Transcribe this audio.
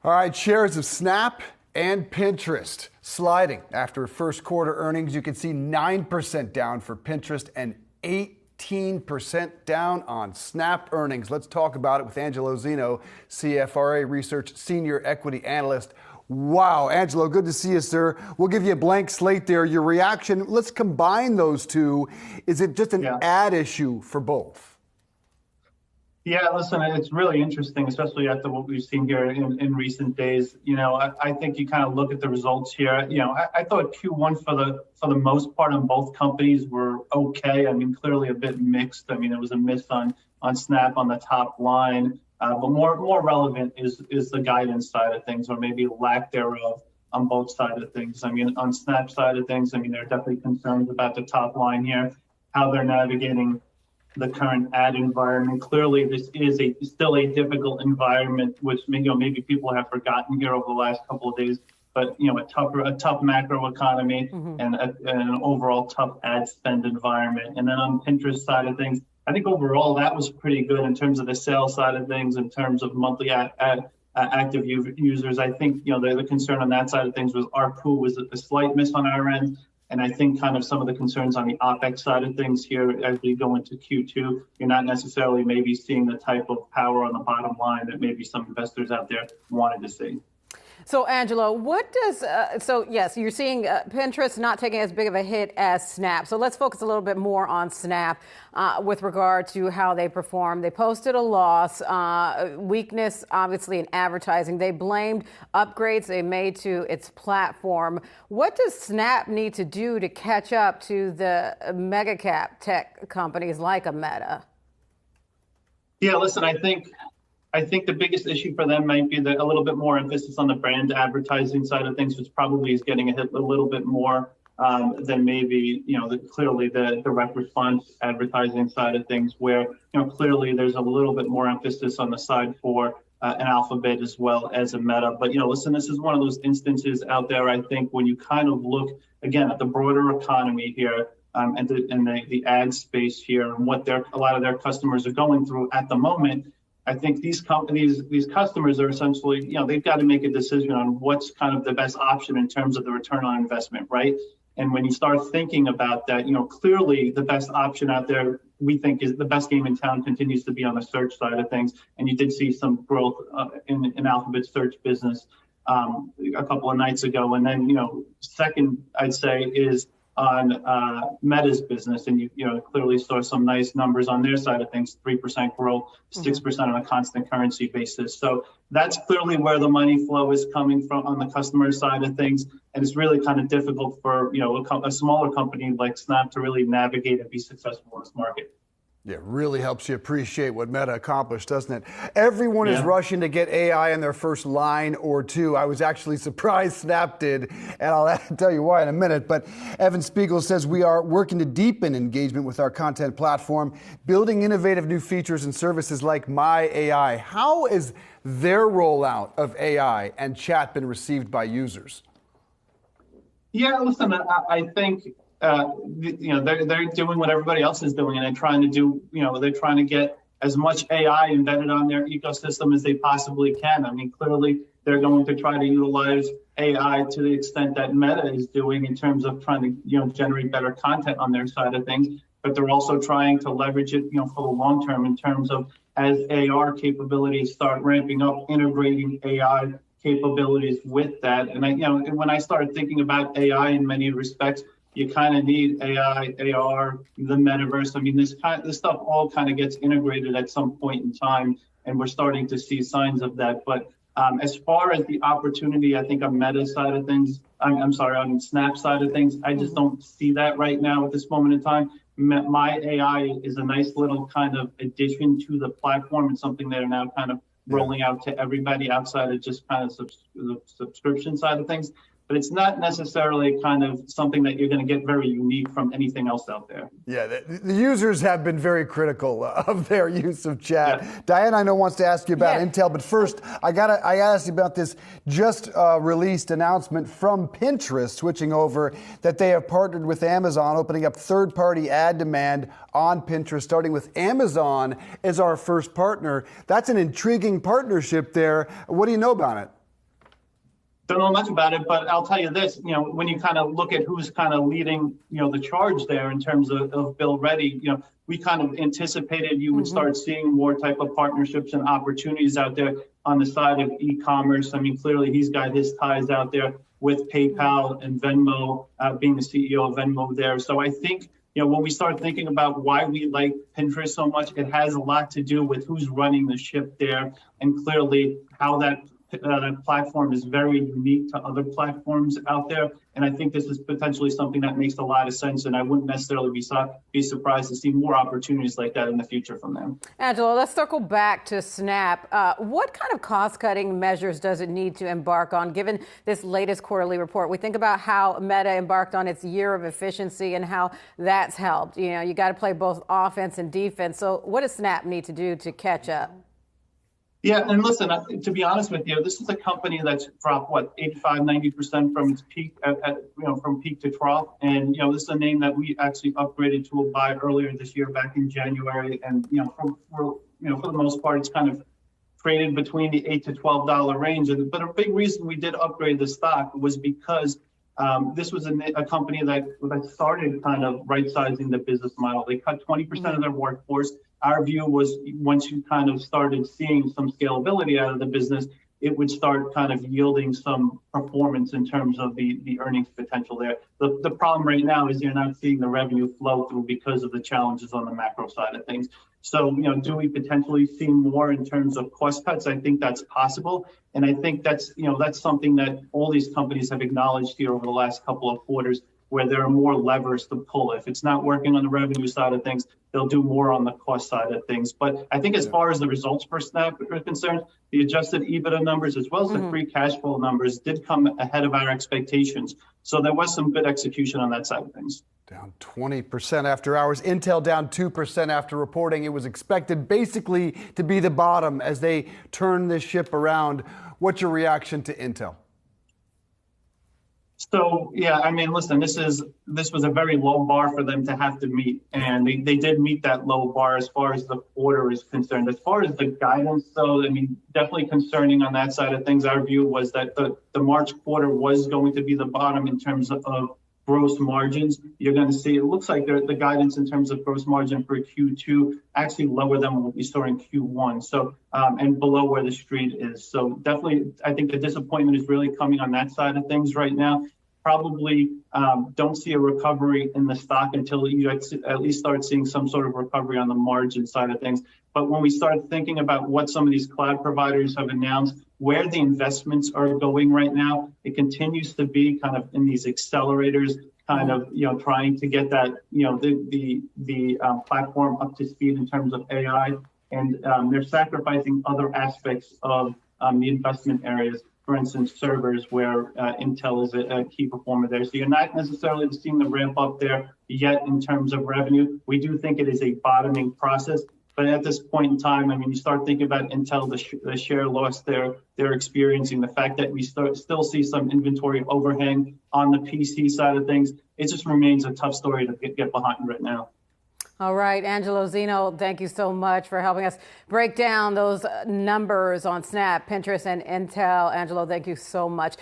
All right, shares of Snap and Pinterest sliding after first quarter earnings. You can see 9% down for Pinterest and 18% down on Snap earnings. Let's talk about it with Angelo Zeno, CFRA Research Senior Equity Analyst. Wow, Angelo, good to see you, sir. We'll give you a blank slate there. Your reaction, let's combine those two. Is it just an ad issue for both? Yeah, listen, it's really interesting, especially after what we've seen here in recent days. I think you kind of look at the results here. I thought Q1 for the most part on both companies were okay. I mean, clearly a bit mixed. I mean, it was a miss on Snap on the top line, but more relevant is the guidance side of things, or maybe lack thereof on both sides of things. I mean, on Snap side of things, I mean, there are definitely concerns about the top line here, how they're navigating the current ad environment. Clearly, this is still a difficult environment, which maybe people have forgotten here over the last couple of days. But a tough macro economy and an overall tough ad spend environment. And then on Pinterest side of things, I think overall that was pretty good in terms of the sales side of things, in terms of monthly active users. I think the concern on that side of things was ARPU was a slight miss on our end. And I think kind of some of the concerns on the OPEX side of things here as we go into Q2, you're not necessarily maybe seeing the type of power on the bottom line that maybe some investors out there wanted to see. So, Angelo, what does, yes, you're seeing Pinterest not taking as big of a hit as Snap. So let's focus a little bit more on Snap with regard to how they performed. They posted a loss, weakness, obviously, in advertising. They blamed upgrades they made to its platform. What does Snap need to do to catch up to the mega cap tech companies like a Meta? Yeah, listen, I think the biggest issue for them might be a little bit more emphasis on the brand advertising side of things, which probably is getting hit a little bit more than maybe, clearly the direct response advertising side of things, where, clearly there's a little bit more emphasis on the side for an Alphabet as well as a Meta. But, listen, this is one of those instances out there, I think, when you kind of look, again, at the broader economy here, and the ad space here and what a lot of their customers are going through at the moment. I think these companies, these customers are essentially, they've got to make a decision on what's kind of the best option in terms of the return on investment, right? And when you start thinking about that, clearly the best option out there, we think, is the best game in town continues to be on the search side of things. And you did see some growth in Alphabet's search business a couple of nights ago. And then, second, I'd say, is on Meta's business, and you clearly saw some nice numbers on their side of things, 3% growth, 6% on a constant currency basis. So that's clearly where the money flow is coming from on the customer side of things, and it's really kind of difficult for a smaller company like Snap to really navigate and be successful in this market. Yeah, really helps you appreciate what Meta accomplished, doesn't it? Everyone is rushing to get AI in their first line or two. I was actually surprised Snap did, and I'll tell you why in a minute. But Evan Spiegel says we are working to deepen engagement with our content platform, building innovative new features and services like My AI. How is their rollout of AI and chat been received by users? Yeah, listen, I think they're doing what everybody else is doing, and they're trying to get as much AI embedded on their ecosystem as they possibly can. I mean, clearly they're going to try to utilize AI to the extent that Meta is doing in terms of trying to generate better content on their side of things, but they're also trying to leverage it for the long term in terms of, as AR capabilities start ramping up, integrating AI capabilities with that. And when I started thinking about AI in many respects, you kind of need AI, AR, the metaverse. I mean, this stuff all kind of gets integrated at some point in time, and we're starting to see signs of that. But as far as the opportunity, I think on Meta side of things, on Snap side of things, I just don't see that right now at this moment in time. My AI is a nice little kind of addition to the platform, and something that are now kind of rolling out to everybody outside of just kind of the subscription side of things. But it's not necessarily kind of something that you're going to get very unique from anything else out there. Yeah, the users have been very critical of their use of chat. Yeah. Diane, I know, wants to ask you about Intel, but first, I gotta ask you about this just released announcement from Pinterest, switching over, that they have partnered with Amazon, opening up third-party ad demand on Pinterest, starting with Amazon as our first partner. That's an intriguing partnership there. What do you know about it? Don't know much about it, but I'll tell you this, when you kind of look at who's kind of leading, the charge there in terms of Bill Reddy, we kind of anticipated you would start seeing more type of partnerships and opportunities out there on the side of e-commerce. I mean, clearly he's got his ties out there with PayPal and Venmo, being the CEO of Venmo there. So I think, when we start thinking about why we like Pinterest so much, it has a lot to do with who's running the ship there, and clearly how that platform is very unique to other platforms out there. And I think this is potentially something that makes a lot of sense. And I wouldn't necessarily be surprised to see more opportunities like that in the future from them. Angelo, let's circle back to Snap. What kind of cost-cutting measures does it need to embark on, given this latest quarterly report? We think about how Meta embarked on its year of efficiency and how that's helped. You got to play both offense and defense. So what does Snap need to do to catch up? Yeah, and listen, to be honest with you, this is a company that's dropped, 85-90% from its peak, from peak to trough. And, this is a name that we actually upgraded to a buy earlier this year, back in January. And, for the most part, it's kind of traded between the $8 to $12 range. But a big reason we did upgrade the stock was because this was a company that started kind of right-sizing the business model. They cut 20% of their workforce. Our view was once you kind of started seeing some scalability out of the business, it would start kind of yielding some performance in terms of the earnings potential there. The problem right now is you're not seeing the revenue flow through because of the challenges on the macro side of things. So, do we potentially see more in terms of cost cuts? I think that's possible. And I think that's something that all these companies have acknowledged here over the last couple of quarters, where there are more levers to pull. If it's not working on the revenue side of things, they'll do more on the cost side of things. But I think as far as the results for Snap are concerned, the adjusted EBITDA numbers as well as the free cash flow numbers did come ahead of our expectations. So there was some good execution on that side of things. Down 20% after hours. Intel down 2% after reporting. It was expected basically to be the bottom as they turn this ship around. What's your reaction to Intel? So, yeah, I mean, listen, this was a very low bar for them to have to meet. And they did meet that low bar as far as the quarter is concerned. As far as the guidance, though, I mean, definitely concerning on that side of things. Our view was that the March quarter was going to be the bottom in terms of gross margins. You're going to see, it looks like the guidance in terms of gross margin for Q2 actually lower than what we saw in Q1. So, and below where the street is. So definitely, I think the disappointment is really coming on that side of things right now. Probably don't see a recovery in the stock until you at least start seeing some sort of recovery on the margin side of things. But when we start thinking about what some of these cloud providers have announced, where the investments are going right now, it continues to be kind of in these accelerators, kind of, trying to get that, the platform up to speed in terms of AI. And they're sacrificing other aspects of the investment areas. For instance, servers, where Intel is a key performer there. So you're not necessarily seeing the ramp up there yet in terms of revenue. We do think it is a bottoming process. But at this point in time, I mean, you start thinking about Intel, the share loss they're experiencing, the fact that we still see some inventory overhang on the PC side of things. It just remains a tough story to get behind right now. All right, Angelo Zeno, thank you so much for helping us break down those numbers on Snap, Pinterest, and Intel. Angelo, thank you so much.